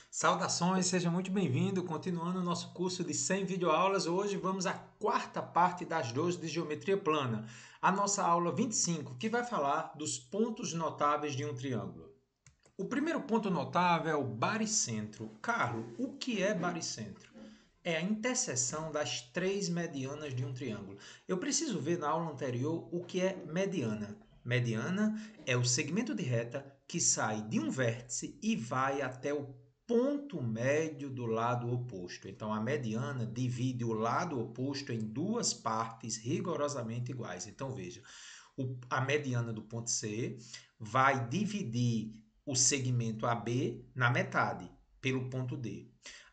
Saudações, seja muito bem-vindo. Continuando o nosso curso de 100 videoaulas, hoje vamos à quarta parte das 12 de geometria plana, a nossa aula 25, que vai falar dos pontos notáveis de um triângulo. O primeiro ponto notável é o baricentro. Carlos, o que é baricentro? É a interseção das três medianas de um triângulo. Eu preciso ver na aula anterior o que é mediana. Mediana é o segmento de reta que sai de um vértice e vai até o ponto médio do lado oposto. Então, a mediana divide o lado oposto em duas partes rigorosamente iguais. Então, veja, a mediana do ponto C vai dividir o segmento AB na metade, pelo ponto D.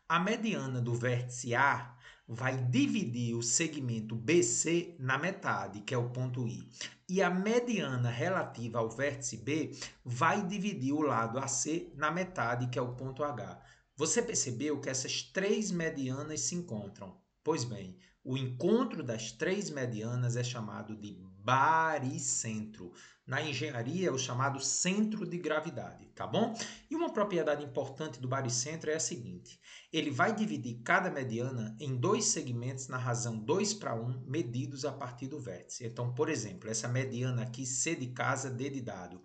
A mediana do vértice A vai dividir o segmento BC na metade, que é o ponto I. E a mediana relativa ao vértice B vai dividir o lado AC na metade, que é o ponto H. Você percebeu que essas três medianas se encontram? Pois bem, o encontro das três medianas é chamado de baricentro. Na engenharia é o chamado centro de gravidade, tá bom? E uma propriedade importante do baricentro é a seguinte: ele vai dividir cada mediana em dois segmentos na razão 2:1, medidos a partir do vértice. Então, por exemplo, essa mediana aqui, C de casa, D de dado,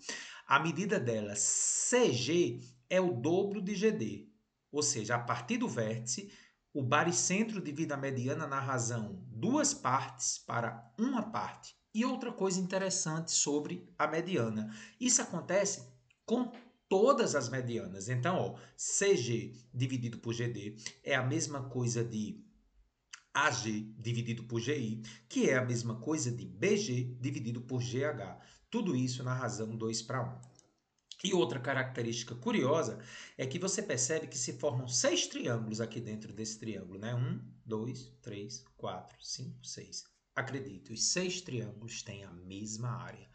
a medida dela, CG, é o dobro de GD. Ou seja, a partir do vértice, o baricentro divide a mediana na razão duas partes para uma parte. E outra coisa interessante sobre a mediana: isso acontece com todas as medianas. Então, ó, CG dividido por GD é a mesma coisa de AG dividido por GI, que é a mesma coisa de BG dividido por GH. Tudo isso na razão 2:1. E outra característica curiosa é que você percebe que se formam seis triângulos aqui dentro desse triângulo, né? 1, 2, 3, 4, 5, 6. Acredite, os seis triângulos têm a mesma área.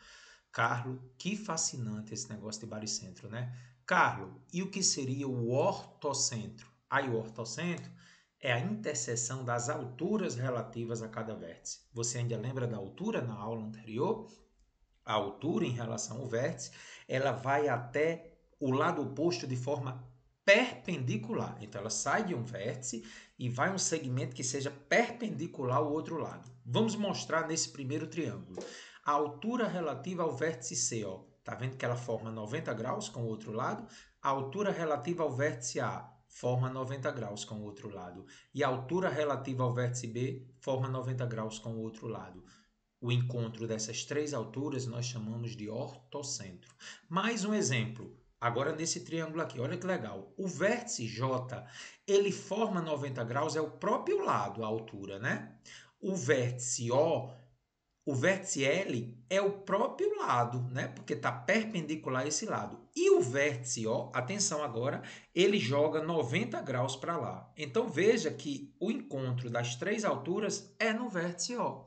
Carlos, que fascinante esse negócio de baricentro, né? Carlos, e o que seria o ortocentro? Aí o ortocentro é a interseção das alturas relativas a cada vértice. Você ainda lembra da altura na aula anterior? A altura em relação ao vértice, ela vai até o lado oposto de forma perpendicular. Então, ela sai de um vértice e vai um segmento que seja perpendicular ao outro lado. Vamos mostrar nesse primeiro triângulo. A altura relativa ao vértice C, ó. Tá vendo que ela forma 90 graus com o outro lado? A altura relativa ao vértice A forma 90 graus com o outro lado. E a altura relativa ao vértice B forma 90 graus com o outro lado. O encontro dessas três alturas nós chamamos de ortocentro. Mais um exemplo, agora nesse triângulo aqui, olha que legal. O vértice J, ele forma 90 graus, é o próprio lado, a altura, né? O vértice O, o vértice L é o próprio lado, né? Porque está perpendicular a esse lado. E o vértice O, atenção agora, ele joga 90 graus para lá. Então veja que o encontro das três alturas é no vértice O.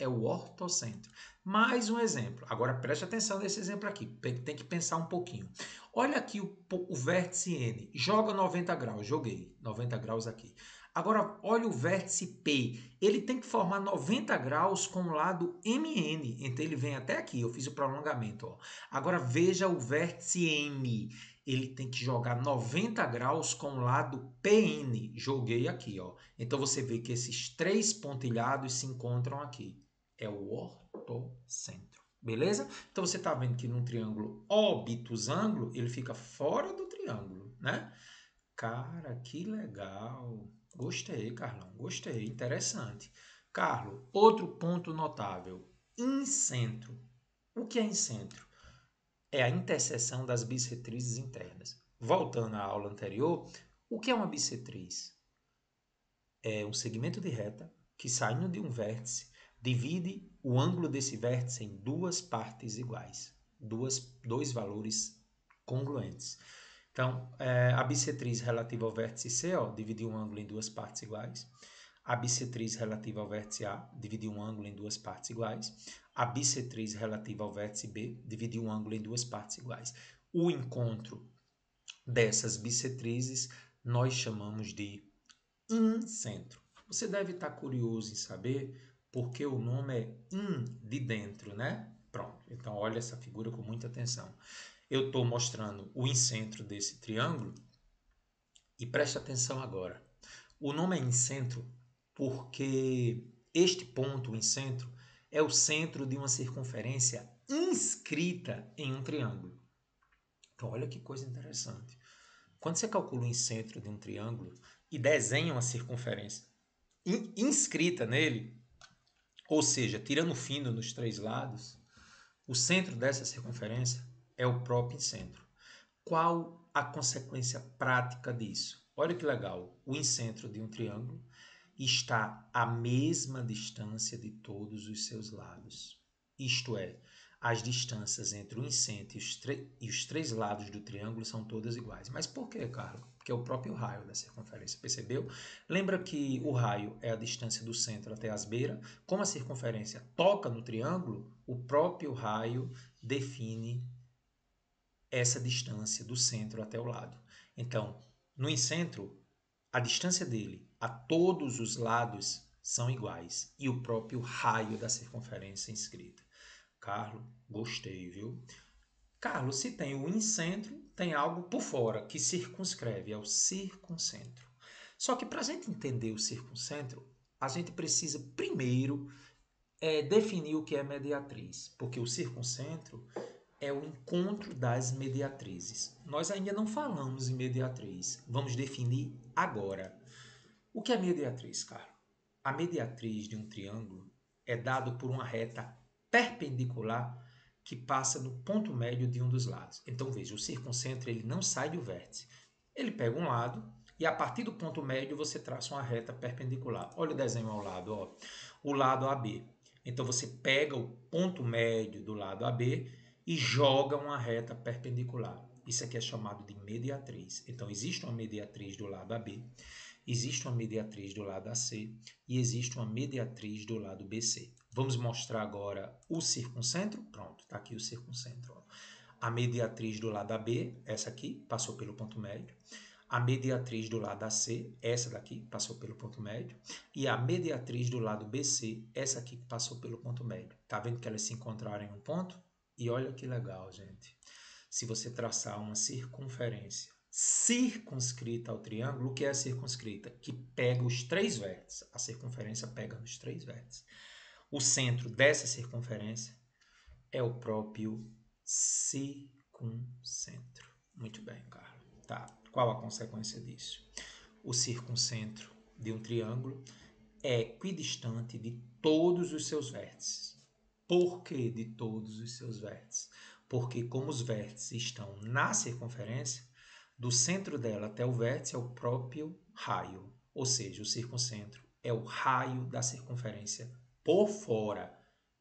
É o ortocentro. Mais um exemplo. Agora preste atenção nesse exemplo aqui. Tem que pensar um pouquinho. Olha aqui o vértice N. Joga 90 graus. Joguei 90 graus aqui. Agora olha o vértice P. Ele tem que formar 90 graus com o lado MN. Então ele vem até aqui. Eu fiz o prolongamento. Ó. Agora veja o vértice M. Ele tem que jogar 90 graus com o lado PN. Joguei aqui. Ó. Então você vê que esses três pontilhados se encontram aqui. É o ortocentro. Beleza? Então você está vendo que num triângulo obtusângulo, ele fica fora do triângulo, né? Cara, que legal. Gostei, Carlão. Gostei. Interessante. Carlos, outro ponto notável. Incentro. O que é incentro? É a interseção das bissetrizes internas. Voltando à aula anterior, o que é uma bissetriz? É um segmento de reta que, saindo de um vértice, divide o ângulo desse vértice em duas partes iguais, dois valores congruentes. Então, a bissetriz relativa ao vértice C, ó, dividiu um ângulo em duas partes iguais. A bissetriz relativa ao vértice A dividiu um ângulo em duas partes iguais. A bissetriz relativa ao vértice B dividiu um ângulo em duas partes iguais. O encontro dessas bissetrizes nós chamamos de incentro. Você deve estar curioso em saber porque o nome é in de dentro, né? Pronto. Então olha essa figura com muita atenção. Eu estou mostrando o incentro desse triângulo E preste atenção agora. O nome é incentro porque este ponto, o incentro, é o centro de uma circunferência inscrita em um triângulo. Então, olha que coisa interessante. Quando você calcula o incentro de um triângulo e desenha uma circunferência inscrita nele, ou seja, tirando o fino nos três lados, o centro dessa circunferência é o próprio incentro. Qual a consequência prática disso? Olha que legal, o incentro de um triângulo está à mesma distância de todos os seus lados. Isto é, as distâncias entre o incentro e os três lados do triângulo são todas iguais. Mas por que, Carlos? Porque é o próprio raio da circunferência, percebeu? Lembra que o raio é a distância do centro até as beiras? Como a circunferência toca no triângulo, o próprio raio define essa distância do centro até o lado. Então, no incentro, a distância dele a todos os lados são iguais e o próprio raio da circunferência inscrita. Carlos, gostei, viu? Carlos, se tem o incentro, tem algo por fora que circunscreve, é o circuncentro. Só que para a gente entender o circuncentro, a gente precisa primeiro definir o que é mediatriz, porque o circuncentro é o encontro das mediatrizes. Nós ainda não falamos em mediatriz, vamos definir agora. O que é mediatriz, Carlos? A mediatriz de um triângulo é dado por uma reta perpendicular que passa no ponto médio de um dos lados. Então veja, o circuncentro ele não sai do vértice. Ele pega um lado e a partir do ponto médio você traça uma reta perpendicular. Olha o desenho ao lado, ó. O lado AB. Então você pega o ponto médio do lado AB e joga uma reta perpendicular. Isso aqui é chamado de mediatriz. Então existe uma mediatriz do lado AB, existe uma mediatriz do lado AC e existe uma mediatriz do lado BC. Vamos mostrar agora o circuncentro. Pronto, está aqui o circuncentro. Ó. A mediatriz do lado AB, essa aqui, passou pelo ponto médio. A mediatriz do lado AC, essa daqui, passou pelo ponto médio. E a mediatriz do lado BC, essa aqui, passou pelo ponto médio. Tá vendo que elas se encontraram em um ponto? E olha que legal, gente. Se você traçar uma circunferência circunscrita ao triângulo, o que é a circunscrita? Que pega os três vértices. A circunferência pega nos três vértices. O centro dessa circunferência é o próprio circuncentro. Muito bem, Carlos. Tá. Qual a consequência disso? O circuncentro de um triângulo é equidistante de todos os seus vértices. Por que de todos os seus vértices? Porque como os vértices estão na circunferência, do centro dela até o vértice é o próprio raio, ou seja, o circuncentro é o raio da circunferência por fora,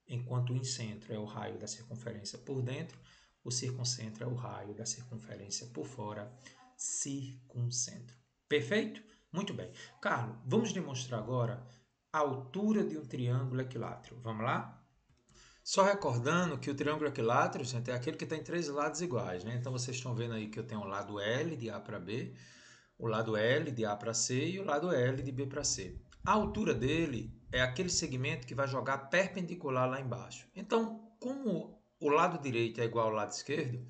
enquanto o incentro é o raio da circunferência por dentro, o circuncentro é o raio da circunferência por fora, circuncentro. Perfeito? Muito bem. Carlos, vamos demonstrar agora a altura de um triângulo equilátero. Vamos lá? Só recordando que o triângulo equilátero, gente, é aquele que tem três lados iguais, né? Então vocês estão vendo aí que eu tenho o lado L de A para B, o lado L de A para C e o lado L de B para C. A altura dele é aquele segmento que vai jogar perpendicular lá embaixo. Então, como o lado direito é igual ao lado esquerdo,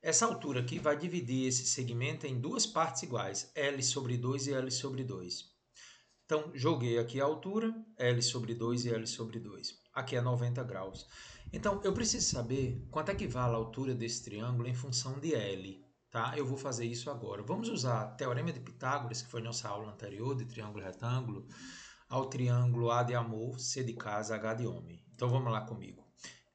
essa altura aqui vai dividir esse segmento em duas partes iguais, L sobre 2 e L sobre 2. Então, joguei aqui a altura, L sobre 2 e L sobre 2. Aqui é 90 graus. Então, eu preciso saber quanto é que vale a altura desse triângulo em função de L. Tá? Eu vou fazer isso agora. Vamos usar o Teorema de Pitágoras, que foi nossa aula anterior, de triângulo retângulo, ao triângulo A de amor, C de casa, H de homem. Então, vamos lá comigo.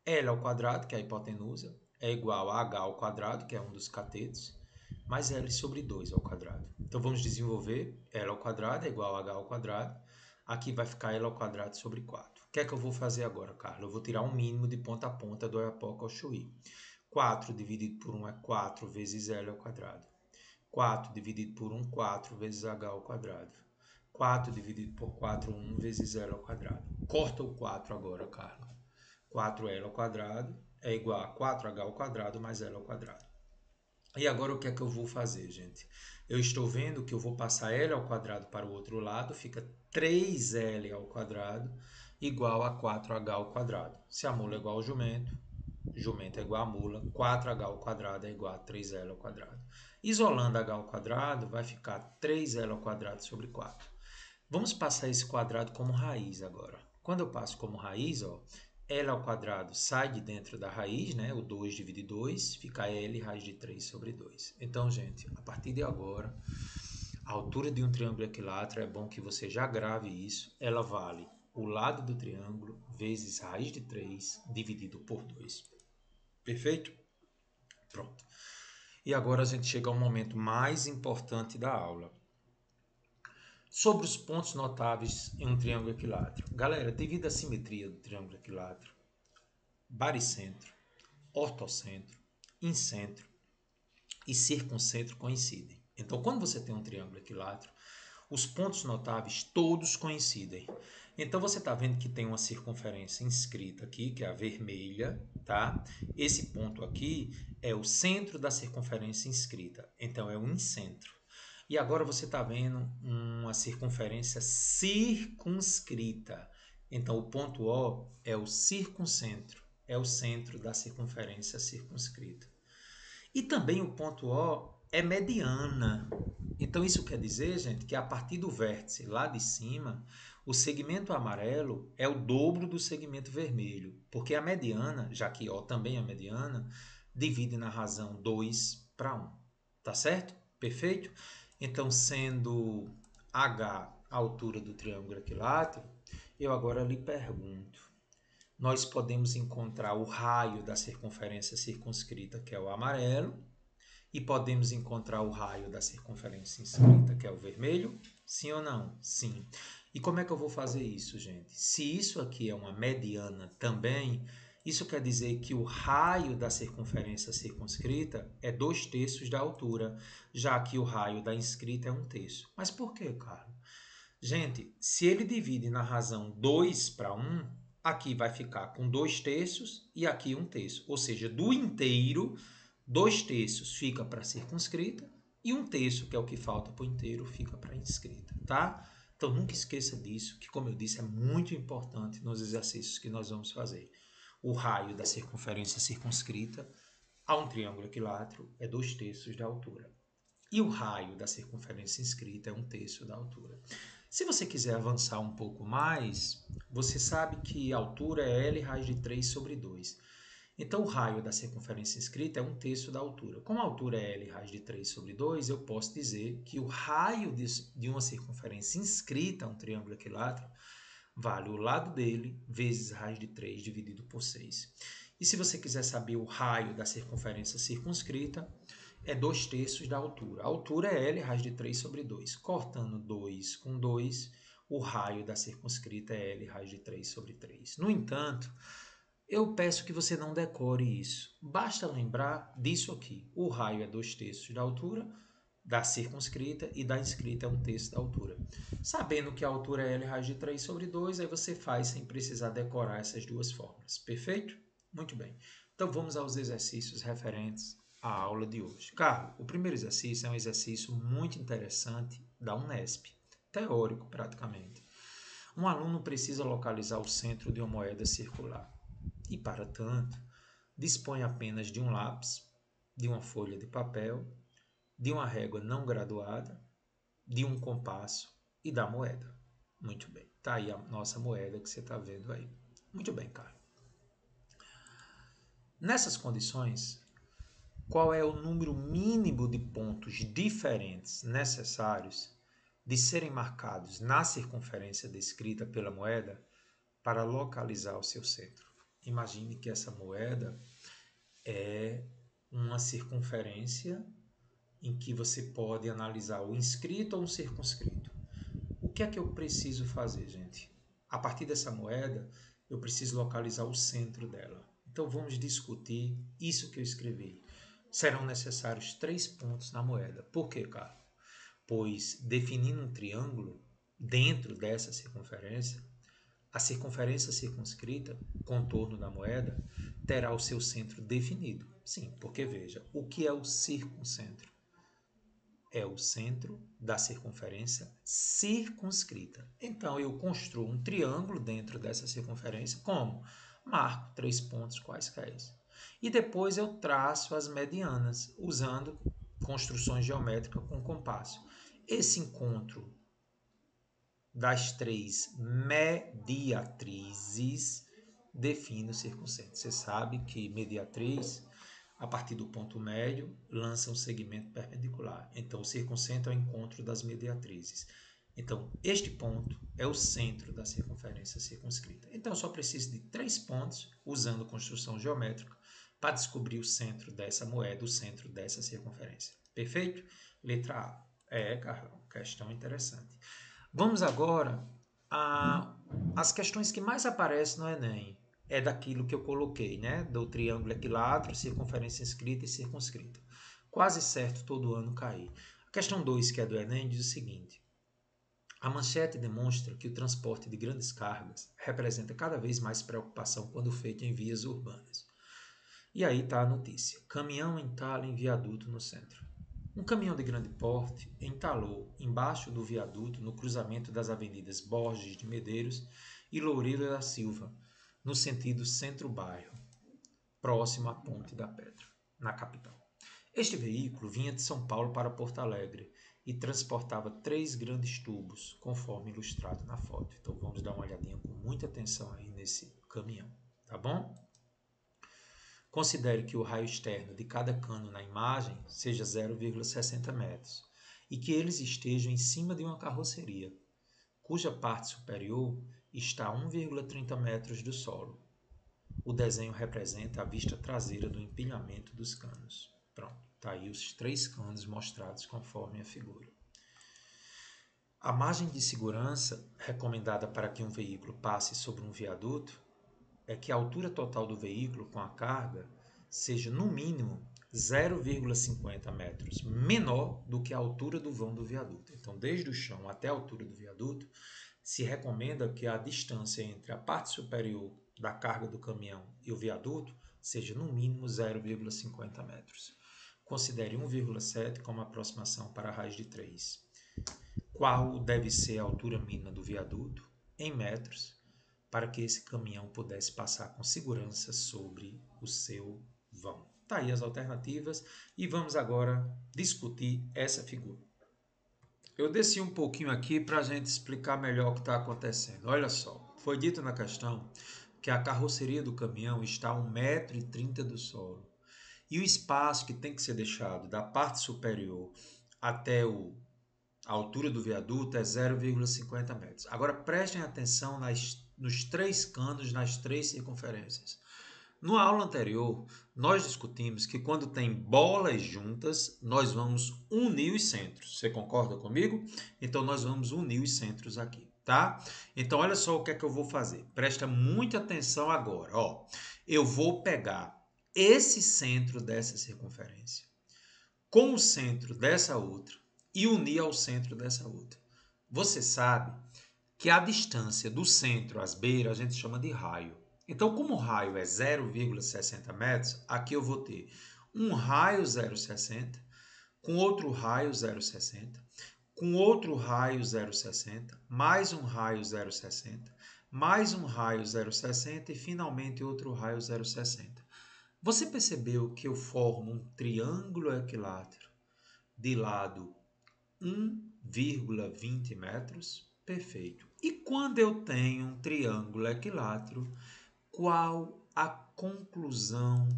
L ao quadrado, que é a hipotenusa, é igual a H ao quadrado, que é um dos catetos, mais L sobre 2 ao quadrado. Então, vamos desenvolver L ao quadrado é igual a H ao quadrado. Aqui vai ficar L ao quadrado sobre 4. O que é que eu vou fazer agora, Carlos? Eu vou tirar um mínimo de ponta a ponta do Oiapoque ao Chuí. 4 dividido por 1 é 4 vezes L ao quadrado. 4 dividido por 1, 4 vezes H ao quadrado. 4 dividido por 4, 1 vezes L ao quadrado. Corta o 4 agora, Carlos. 4L ao quadrado é igual a 4H ao quadrado mais L ao quadrado. E agora o que é que eu vou fazer, gente? Eu estou vendo que eu vou passar L ao quadrado para o outro lado, fica 3L ao quadrado igual a 4H ao quadrado. Se a mula é igual ao jumento, jumento é igual a mula, 4H ao quadrado é igual a 3L ao quadrado. Isolando h ao quadrado, vai ficar 3L ao quadrado sobre 4. Vamos passar esse quadrado como raiz agora. Quando eu passo como raiz, ó, L ao quadrado sai de dentro da raiz, né? O 2 divide 2, fica L raiz de 3 sobre 2. Então, gente, a partir de agora, a altura de um triângulo equilátero, é bom que você já grave isso, ela vale o lado do triângulo vezes raiz de 3 dividido por 2. Perfeito? Pronto. E agora a gente chega ao momento mais importante da aula. Sobre os pontos notáveis em um triângulo equilátero. Galera, devido à simetria do triângulo equilátero, baricentro, ortocentro, incentro e circuncentro coincidem. Então, quando você tem um triângulo equilátero, os pontos notáveis todos coincidem. Então, você está vendo que tem uma circunferência inscrita aqui, que é a vermelha, tá? Esse ponto aqui é o centro da circunferência inscrita. Então, é o incentro. E agora você está vendo uma circunferência circunscrita. Então, o ponto O é o circuncentro, é o centro da circunferência circunscrita. E também o ponto O é mediana. Então, isso quer dizer, gente, que a partir do vértice lá de cima, o segmento amarelo é o dobro do segmento vermelho, porque a mediana, já que O também é mediana, divide na razão 2 para 1. Tá certo? Perfeito? Então, sendo H a altura do triângulo equilátero, eu agora lhe pergunto, nós podemos encontrar o raio da circunferência circunscrita, que é o amarelo, e podemos encontrar o raio da circunferência inscrita, que é o vermelho? Sim ou não? Sim. E como é que eu vou fazer isso, gente? Se isso aqui é uma mediana também, isso quer dizer que o raio da circunferência circunscrita é 2/3 da altura, já que o raio da inscrita é 1/3. Mas por quê, Carlos? Gente, se ele divide na razão 2 para 1, aqui vai ficar com 2/3 e aqui 1/3. Ou seja, do inteiro, 2/3 fica para circunscrita e 1/3, que é o que falta para o inteiro, fica para inscrita, tá? Então nunca esqueça disso, que como eu disse, é muito importante nos exercícios que nós vamos fazer. O raio da circunferência circunscrita a um triângulo equilátero é 2/3 da altura. E o raio da circunferência inscrita é 1/3 da altura. Se você quiser avançar um pouco mais, você sabe que a altura é L raiz de 3 sobre 2. Então, o raio da circunferência inscrita é 1/3 da altura. Como a altura é L raiz de 3 sobre 2, eu posso dizer que o raio de uma circunferência inscrita a um triângulo equilátero vale o lado dele vezes raiz de 3 dividido por 6. E se você quiser saber o raio da circunferência circunscrita, é 2/3 da altura. A altura é L raiz de 3 sobre 2. Cortando 2 com 2, o raio da circunscrita é L raiz de 3 sobre 3. No entanto, eu peço que você não decore isso. Basta lembrar disso aqui. O raio é 2/3 da altura da circunscrita e da inscrita é 1/3 da altura. Sabendo que a altura é L raiz de 3 sobre 2, aí você faz sem precisar decorar essas duas fórmulas. Perfeito? Muito bem. Então vamos aos exercícios referentes à aula de hoje. Carlos, o primeiro exercício é um exercício muito interessante da Unesp, teórico praticamente. Um aluno precisa localizar o centro de uma moeda circular e, para tanto, dispõe apenas de um lápis, de uma folha de papel, de uma régua não graduada, de um compasso e da moeda. Muito bem. Tá aí a nossa moeda que você está vendo aí. Muito bem, Carlos. Nessas condições, qual é o número mínimo de pontos diferentes necessários de serem marcados na circunferência descrita pela moeda para localizar o seu centro? Imagine que essa moeda é uma circunferência em que você pode analisar o inscrito ou um circunscrito. O que é que eu preciso fazer, gente? A partir dessa moeda, eu preciso localizar o centro dela. Então vamos discutir isso que eu escrevi. Serão necessários 3 pontos na moeda. Por quê, Carlos? Pois, definindo um triângulo dentro dessa circunferência, a circunferência circunscrita, contorno da moeda, terá o seu centro definido. Sim, porque veja, o que é o circuncentro? É o centro da circunferência circunscrita. Então, eu construo um triângulo dentro dessa circunferência, como? Marco 3 pontos quaisquer. E depois eu traço as medianas, usando construções geométricas com compasso. Esse encontro das três mediatrizes define o circuncentro. Você sabe que mediatriz, a partir do ponto médio, lança um segmento perpendicular. Então, o circuncentro é o encontro das mediatrizes. Então, este ponto é o centro da circunferência circunscrita. Então, eu só preciso de 3 pontos, usando construção geométrica, para descobrir o centro dessa moeda, o centro dessa circunferência. Perfeito? Letra A. Carlão, questão interessante. Vamos agora às questões que mais aparecem no Enem. É daquilo que eu coloquei, né? Do triângulo equilátero, circunferência inscrita e circunscrita. Quase certo todo ano cair. A questão 2, que é do Enem, diz o seguinte. A manchete demonstra que o transporte de grandes cargas representa cada vez mais preocupação quando feito em vias urbanas. E aí está a notícia. Caminhão entala em viaduto no centro. Um caminhão de grande porte entalou embaixo do viaduto no cruzamento das avenidas Borges de Medeiros e Loureiro da Silva, no sentido centro-bairro, próximo à Ponte da Pedra, na capital. Este veículo vinha de São Paulo para Porto Alegre e transportava 3 grandes tubos, conforme ilustrado na foto. Então vamos dar uma olhadinha com muita atenção aí nesse caminhão, tá bom? Considere que o raio externo de cada cano na imagem seja 0,60 metros e que eles estejam em cima de uma carroceria, cuja parte superior está a 1,30 metros do solo. O desenho representa a vista traseira do empilhamento dos canos. Pronto, está aí os 3 canos mostrados conforme a figura. A margem de segurança recomendada para que um veículo passe sobre um viaduto é que a altura total do veículo com a carga seja no mínimo 0,50 metros menor do que a altura do vão do viaduto. Então, desde o chão até a altura do viaduto, se recomenda que a distância entre a parte superior da carga do caminhão e o viaduto seja no mínimo 0,50 metros. Considere 1,7 como aproximação para a raiz de 3. Qual deve ser a altura mínima do viaduto em metros para que esse caminhão pudesse passar com segurança sobre o seu vão? Tá aí as alternativas e vamos agora discutir essa figura. Eu desci um pouquinho aqui para a gente explicar melhor o que está acontecendo. Olha só, foi dito na questão que a carroceria do caminhão está a 1,30 m do solo e o espaço que tem que ser deixado da parte superior até a altura do viaduto é 0,50 metros. Agora prestem atenção nos 3 canos, nas 3 circunferências. No aula anterior, nós discutimos que quando tem bolas juntas, nós vamos unir os centros. Você concorda comigo? Então, nós vamos unir os centros aqui, tá? Então, olha só o que é que eu vou fazer. Presta muita atenção agora. Ó, eu vou pegar esse centro dessa circunferência com o centro dessa outra e unir ao centro dessa outra. Você sabe que a distância do centro às beiras a gente chama de raio. Então, como o raio é 0,60 metros, aqui eu vou ter um raio 0,60, com outro raio 0,60, com outro raio 0,60, mais um raio 0,60, mais um raio 0,60 e finalmente outro raio 0,60. Você percebeu que eu formo um triângulo equilátero de lado 1,20 metros? Perfeito. E quando eu tenho um triângulo equilátero, qual a conclusão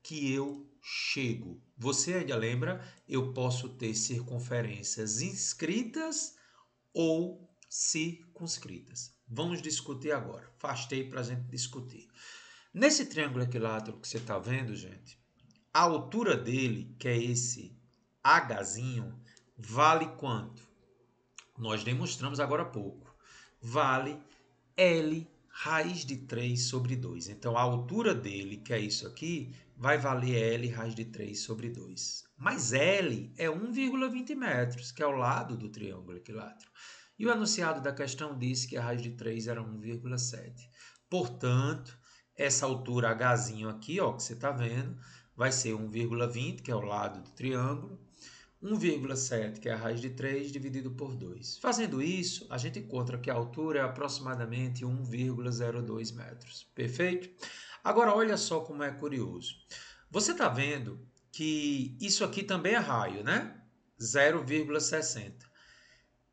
que eu chego? Você ainda lembra? Eu posso ter circunferências inscritas ou circunscritas. Vamos discutir agora. Afastei para a gente discutir. Nesse triângulo equilátero que você está vendo, gente, a altura dele, que é esse Hzinho, vale quanto? Nós demonstramos agora há pouco. Vale L raiz de 3 sobre 2. Então, a altura dele, que é isso aqui, vai valer L raiz de 3 sobre 2. Mas L é 1,20 metros, que é o lado do triângulo equilátero. E o enunciado da questão disse que a raiz de 3 era 1,7. Portanto, essa altura Hzinho aqui, ó, que você está vendo, vai ser 1,20, que é o lado do triângulo, 1,7, que é a raiz de 3, dividido por 2. Fazendo isso, a gente encontra que a altura é aproximadamente 1,02 metros. Perfeito? Agora, olha só como é curioso. Você está vendo que isso aqui também é raio, né? 0,60.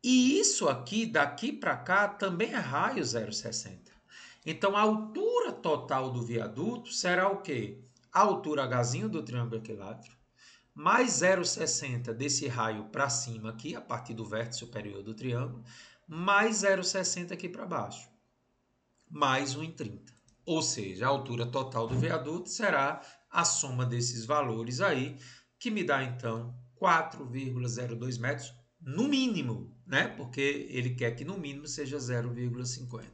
E isso aqui, daqui para cá, também é raio 0,60. Então, a altura total do viaduto será o quê? A altura Hzinho do triângulo equilátero, mais 0,60 desse raio para cima aqui, a partir do vértice superior do triângulo, mais 0,60 aqui para baixo, mais 1,30. Ou seja, a altura total do viaduto será a soma desses valores aí, que me dá então 4,02 metros no mínimo, né? Porque ele quer que no mínimo seja 0,50.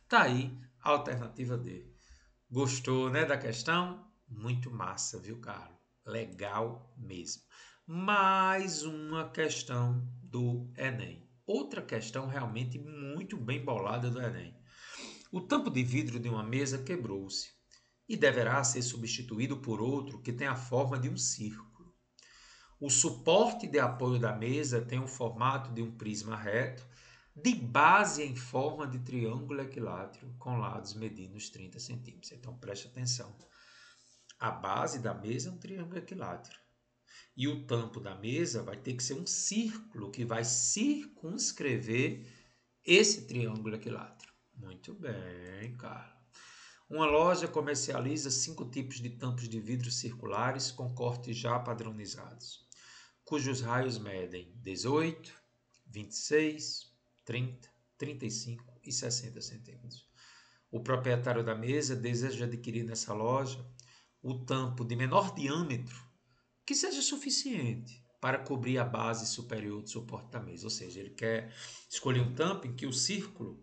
Tá aí a alternativa D. Gostou, né, da questão? Muito massa, viu, Carlos? Legal mesmo. Mais uma questão do Enem. Outra questão realmente muito bem bolada do Enem. O tampo de vidro de uma mesa quebrou-se e deverá ser substituído por outro que tem a forma de um círculo. O suporte de apoio da mesa tem o formato de um prisma reto, de base em forma de triângulo equilátero, com lados medindo os 30 centímetros. Então preste atenção. A base da mesa é um triângulo equilátero. E o tampo da mesa vai ter que ser um círculo que vai circunscrever esse triângulo equilátero. Muito bem, Carlos. Uma loja comercializa 5 tipos de tampos de vidro circulares com cortes já padronizados, cujos raios medem 18, 26, 30, 35 e 60 centímetros. O proprietário da mesa deseja adquirir nessa loja o tampo de menor diâmetro que seja suficiente para cobrir a base superior do suporte da mesa. Ou seja, ele quer escolher um tampo em que o círculo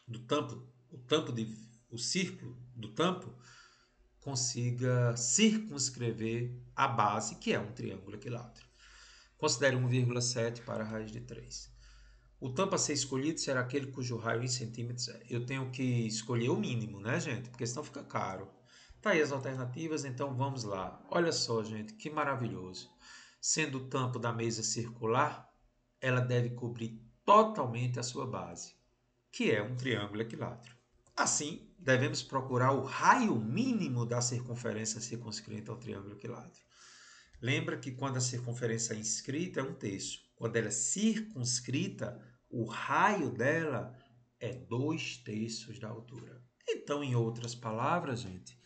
do tampo, o círculo do tampo consiga circunscrever a base, que é um triângulo equilátero. Considere 1,7 para a raiz de 3. O tampo a ser escolhido será aquele cujo raio em centímetros é. Eu tenho que escolher o mínimo, né, gente? Porque senão fica caro. Tá aí as alternativas, então vamos lá. Olha só, gente, que maravilhoso. Sendo o tampo da mesa circular, ela deve cobrir totalmente a sua base, que é um triângulo equilátero. Assim, devemos procurar o raio mínimo da circunferência circunscrita ao triângulo equilátero. Lembra que quando a circunferência é inscrita é 1/3. Quando ela é circunscrita, o raio dela é 2/3 da altura. Então, em outras palavras, gente,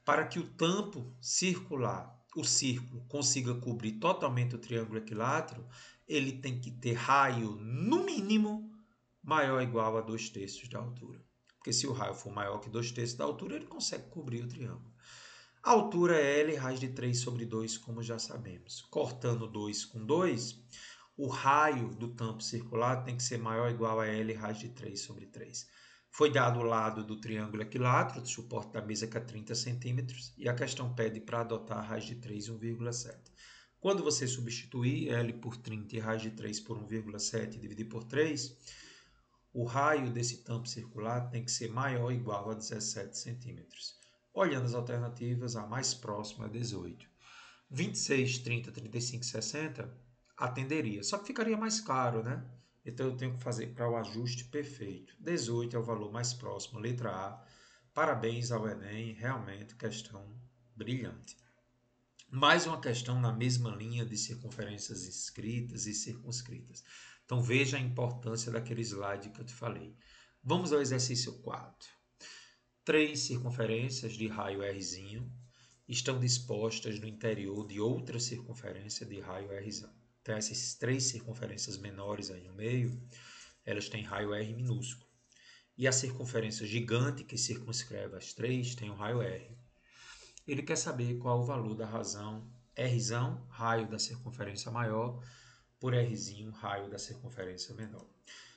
para que o tampo circular, o círculo, consiga cobrir totalmente o triângulo equilátero, ele tem que ter raio, no mínimo, maior ou igual a 2/3 da altura. Porque se o raio for maior que 2/3 da altura, ele consegue cobrir o triângulo. A altura é L raiz de 3 sobre 2, como já sabemos. Cortando 2 com 2, o raio do tampo circular tem que ser maior ou igual a L raiz de 3 sobre 3. Foi dado o lado do triângulo equilátero, do suporte da mesa, que é 30 centímetros, e a questão pede para adotar a raiz de 3 e 1,7. Quando você substituir L por 30 e raiz de 3 por 1,7 e dividir por 3, o raio desse tampo circular tem que ser maior ou igual a 17 centímetros. Olhando as alternativas, a mais próxima é 18. 26, 30, 35 e 60 atenderia, só que ficaria mais caro, né? Então eu tenho que fazer para o ajuste perfeito. 18 é o valor mais próximo, letra A. Parabéns ao Enem, realmente questão brilhante. Mais uma questão na mesma linha de circunferências inscritas e circunscritas. Então veja a importância daquele slide que eu te falei. Vamos ao exercício 4. 3 circunferências de raio Rzinho estão dispostas no interior de outra circunferência de raio Rzão. Então essas 3 circunferências menores aí no meio, elas têm raio R minúsculo. E a circunferência gigante que circunscreve as 3 tem o raio R. Ele quer saber qual o valor da razão Rzão, raio da circunferência maior, por Rzinho, raio da circunferência menor.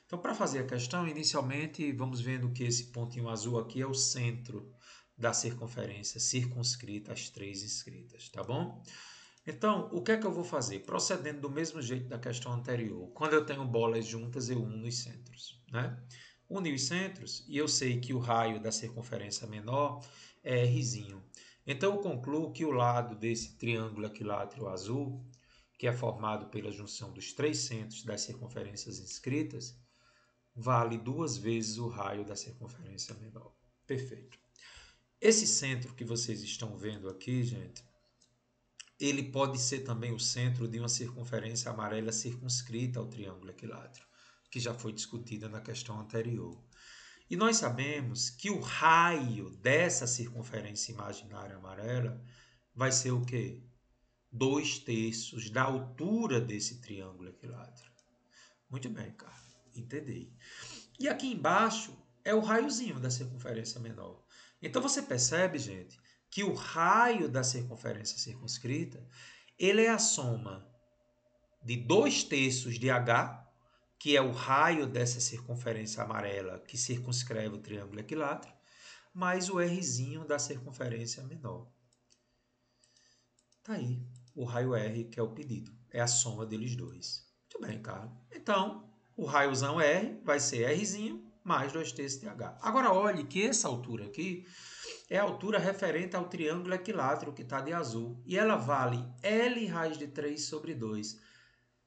Então, para fazer a questão, inicialmente, vamos vendo que esse pontinho azul aqui é o centro da circunferência circunscrita às 3 inscritas, tá bom? Então, o que é que eu vou fazer? Procedendo do mesmo jeito da questão anterior. Quando eu tenho bolas juntas, eu uno os centros, né? Uni os centros e eu sei que o raio da circunferência menor é Rzinho. Então, eu concluo que o lado desse triângulo equilátero azul, que é formado pela junção dos 3 centros das circunferências inscritas, vale 2 vezes o raio da circunferência menor. Perfeito. Esse centro que vocês estão vendo aqui, gente, ele pode ser também o centro de uma circunferência amarela circunscrita ao triângulo equilátero, que já foi discutida na questão anterior. E nós sabemos que o raio dessa circunferência imaginária amarela vai ser o quê? 2/3 da altura desse triângulo equilátero. Muito bem, cara. Entendi. E aqui embaixo é o raiozinho da circunferência menor. Então você percebe, gente, que o raio da circunferência circunscrita, ele é a soma de 2/3 de H, que é o raio dessa circunferência amarela que circunscreve o triângulo equilátero, mais o Rzinho da circunferência menor. Tá aí o raio R, que é o pedido. É a soma deles dois. Muito bem, Carlos. Então, o raiozão R vai ser Rzinho mais 2/3 de H. Agora, olhe que essa altura aqui é a altura referente ao triângulo equilátero que está de azul. E ela vale L raiz de 3 sobre 2.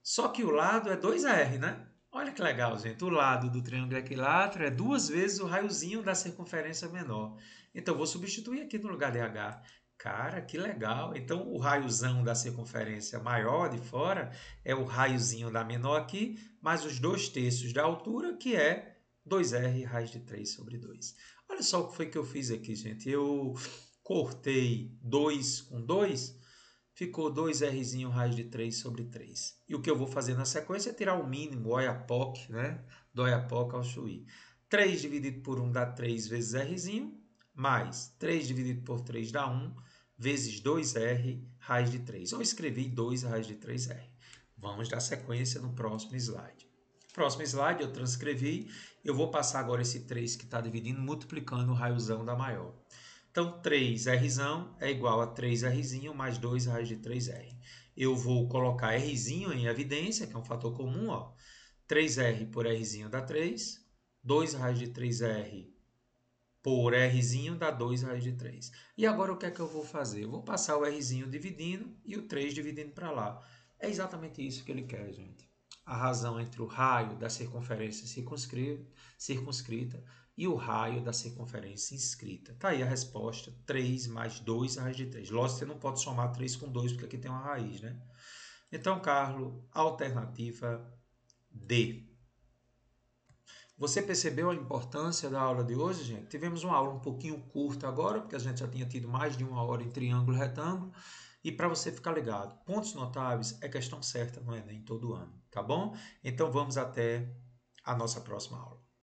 Só que o lado é 2R, né? Olha que legal, gente. O lado do triângulo equilátero é 2 vezes o raiozinho da circunferência menor. Então, vou substituir aqui no lugar de H. Cara, que legal. Então, o raiozão da circunferência maior de fora é o raiozinho da menor aqui, mais os 2/3 da altura, que é 2R raiz de 3 sobre 2. Olha só o que foi que eu fiz aqui, gente. Eu cortei 2 com 2, ficou 2Rzinho raiz de 3 sobre 3. E o que eu vou fazer na sequência é tirar o mínimo, o Oiapoque, né? Do Oiapoque ao Chuí. 3 dividido por 1 dá 3 vezes Rzinho, mais 3 dividido por 3 dá 1, vezes 2R raiz de 3. Eu escrevi 2 raiz de 3R. Vamos dar sequência no próximo slide. Próximo slide eu transcrevi. Eu vou passar agora esse 3 que está dividindo, multiplicando o raiozão da maior. Então, 3R é igual a 3R mais 2 raiz de 3R. Eu vou colocar R em evidência, que é um fator comum. Ó. 3R por R dá 3. 2 raiz de 3R por R dá 2 raiz de 3. E agora o que é que eu vou fazer? Eu vou passar o R dividindo e o 3 dividindo para lá. É exatamente isso que ele quer, gente. A razão entre o raio da circunferência circunscrita e o raio da circunferência inscrita. Tá aí a resposta, 3 mais 2 raiz de 3. Lógico que você não pode somar 3 com 2, porque aqui tem uma raiz, né? Então, Carlos, alternativa D. Você percebeu a importância da aula de hoje, gente? Tivemos uma aula um pouquinho curta agora, porque a gente já tinha tido mais de 1 hora em triângulo e retângulo. E para você ficar ligado, pontos notáveis é questão certa no Enem todo ano, tá bom? Então vamos até a nossa próxima aula.